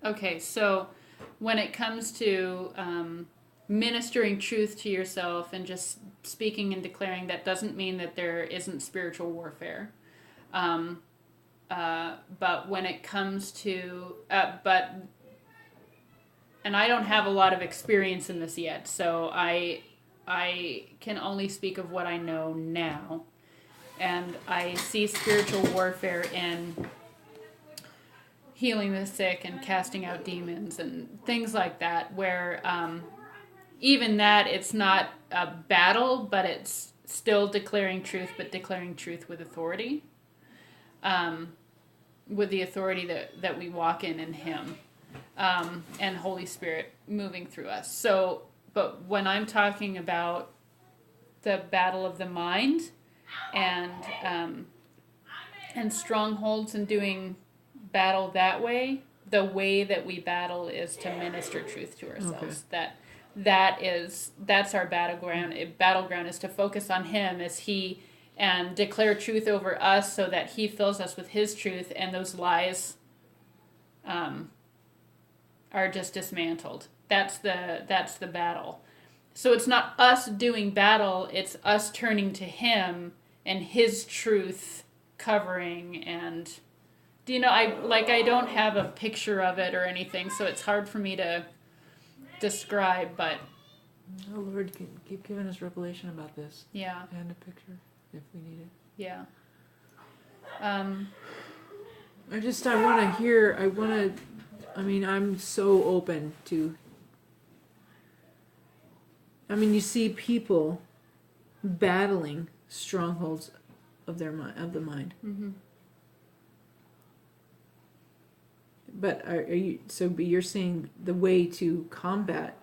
Okay, so when it comes to ministering truth to yourself and just speaking and declaring, that doesn't mean that there isn't spiritual warfare. Um, but when it comes to, and I don't have a lot of experience in this yet, so I can only speak of what I know now, and I see spiritual warfare in healing the sick and casting out demons and things like that, where even that, it's not a battle, but it's still declaring truth, but declaring truth with authority, with the authority that we walk in Him, and Holy Spirit moving through us. So, but when I'm talking about the battle of the mind and strongholds and doing battle that way, the way that we battle is to minister truth to ourselves. Okay. That's our battleground. Battleground is to focus on Him as He, and declare truth over us so that He fills us with His truth, and those lies are just dismantled. That's the battle. So it's not us doing battle, it's us turning to Him and His truth covering. And I don't have a picture of it or anything, so it's hard for me to describe, but oh Lord, keep giving us revelation about this. Yeah. And a picture if we need it. Yeah. I'm so open to, you see people battling strongholds of the mind. Mm-hmm. But but you're saying the way to combat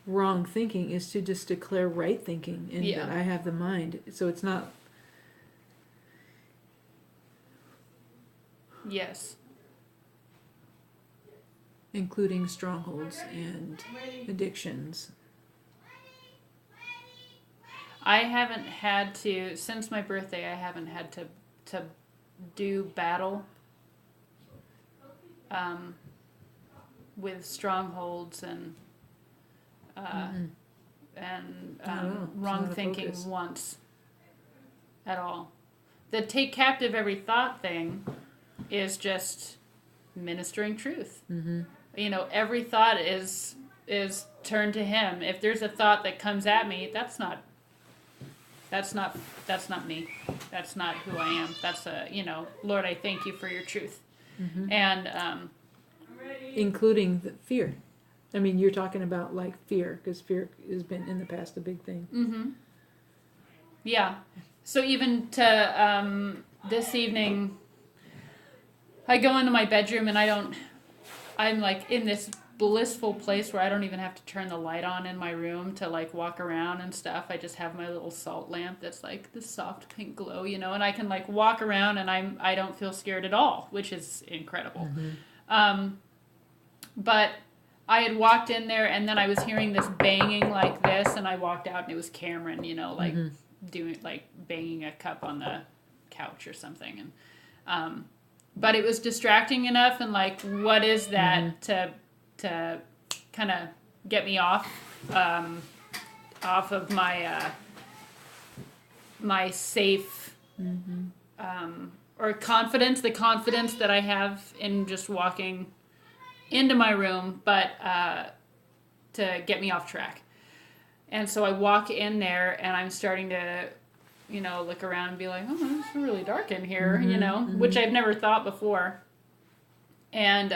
wrong thinking is to just declare right thinking, and that I have the mind. So it's not. Yes. Including strongholds and addictions. I haven't had to, since my birthday, I haven't had to do battle with strongholds and wrong thinking once at all. The take captive every thought thing is just ministering truth. Mm-hmm. Every thought is turned to Him. If there's a thought that comes at me, that's not me. That's not who I am. That's Lord, I thank you for your truth. Mm-hmm. And including the fear. You're talking about like fear, because fear has been in the past a big thing. Mm-hmm. Yeah. So even to this evening, I go into my bedroom and I'm like in this blissful place where I don't even have to turn the light on in my room to like walk around and stuff. I just have my little salt lamp that's like this soft pink glow, and I can like walk around and I don't feel scared at all, which is incredible. Mm-hmm. But I had walked in there and then I was hearing this banging like this, and I walked out and it was Cameron, mm-hmm. doing like banging a cup on the couch or something, and but it was distracting enough, and like, what is that to kind of get me off of my my safe or confidence, the confidence that I have in just walking into my room, but to get me off track. And so I walk in there and I'm starting to look around and be like, oh, it's really dark in here, which I've never thought before. And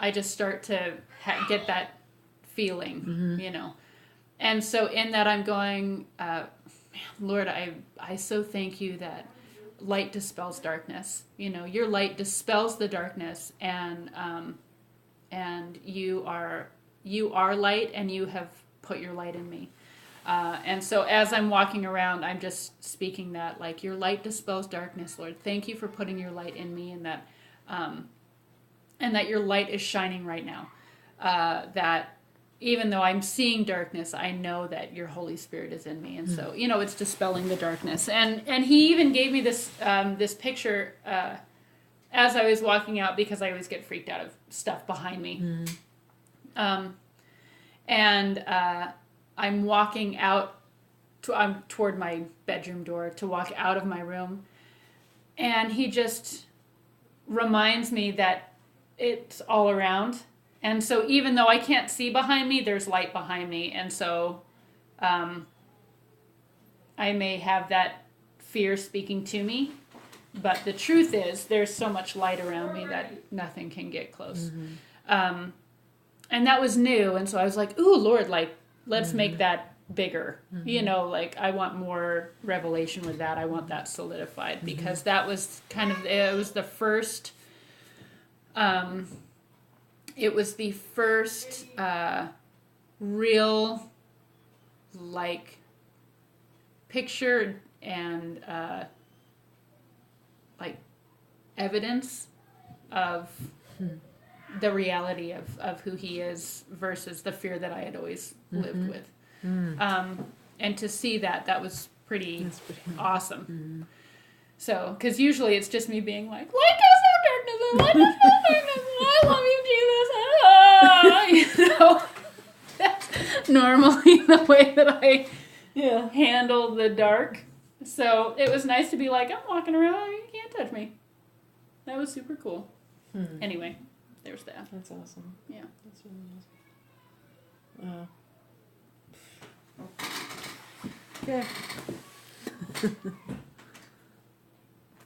I just start to get that feeling, And so in that I'm going, Lord, I so thank you that light dispels darkness. Your light dispels the darkness, and you are light, and you have put your light in me. And so as I'm walking around, I'm just speaking that, like, your light dispels darkness, Lord. Thank you for putting your light in me, and that your light is shining right now. That even though I'm seeing darkness, I know that your Holy Spirit is in me. And so, it's dispelling the darkness. And he even gave me this picture as I was walking out, because I always get freaked out of stuff behind me. And I'm walking out, I'm toward my bedroom door to walk out of my room. And he just reminds me that it's all around. And so even though I can't see behind me, there's light behind me. And so I may have that fear speaking to me. But the truth is, there's so much light around me that nothing can get close. And that was new. And so I was like, ooh, Lord, like, let's make that bigger. You know, like, I want more revelation with that. I want that solidified. Because that was kind of, it was the first, real, like, picture and, like, evidence of the reality of who he is versus the fear that I had always lived with. And to see that was pretty awesome. So, because usually it's just me being like, light cast out darkness, light cast out darkness, I love you, Jesus. You know, that's normally the way that I handle the dark. So it was nice to be like, I'm walking around, you can't touch me. That was super cool. Anyway, there's that. That's awesome. Yeah. That's really awesome. Wow. Okay.